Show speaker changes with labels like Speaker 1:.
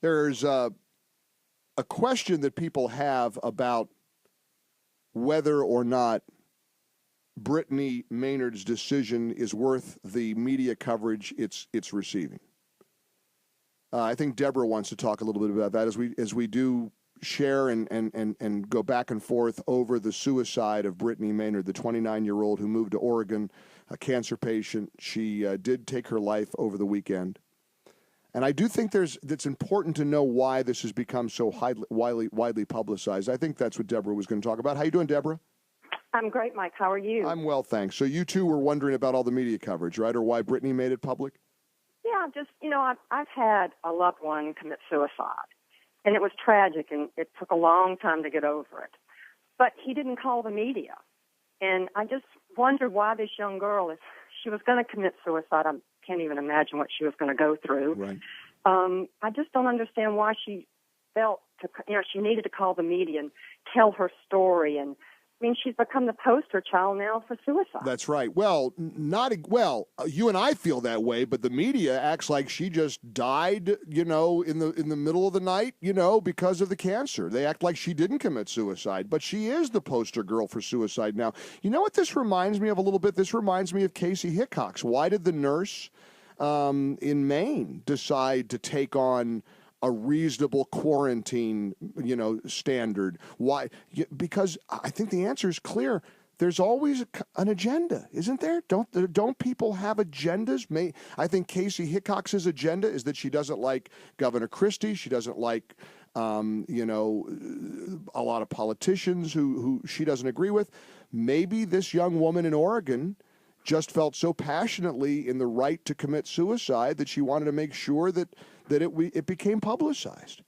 Speaker 1: There's a question that people have about whether or not Brittany Maynard's decision is worth the media coverage it's receiving. I think Deborah wants to talk a little bit about that as we do share and go back and forth over the suicide of Brittany Maynard, the 29-year-old who moved to Oregon, a cancer patient. She did take her life over the weekend. And I do think it's important to know why this has become so widely publicized. I think that's what Deborah was going to talk about. How you doing, Deborah?
Speaker 2: I'm great, Mike. How are you?
Speaker 1: I'm well, thanks. So you too were wondering about all the media coverage, right, or why Brittany made it public?
Speaker 2: Yeah, just, I've had a loved one commit suicide, and it was tragic, and it took a long time to get over it. But he didn't call the media, and I just wondered why this young girl, if she was going to commit suicide, I can't even imagine what she was going to go through.
Speaker 1: Right.
Speaker 2: I just don't understand why she felt, she needed to call the media and tell her story, and she's become the poster child now for suicide.
Speaker 1: That's right. Well, you and I feel that way, but the media acts like she just died, in the middle of the night, because of the cancer. They act like she didn't commit suicide, but she is the poster girl for suicide now. You know what this reminds me of a little bit? This reminds me of Casey Hickox. Why did the nurse in Maine decide to take on a reasonable quarantine, standard? Why? Because I think the answer is clear. There's always an agenda, isn't there? Don't people have agendas? I think Casey Hickox's agenda is that she doesn't like Governor Christie. She doesn't like, a lot of politicians who she doesn't agree with. Maybe this young woman in Oregon just felt so passionately in the right to commit suicide that she wanted to make sure that it became publicized.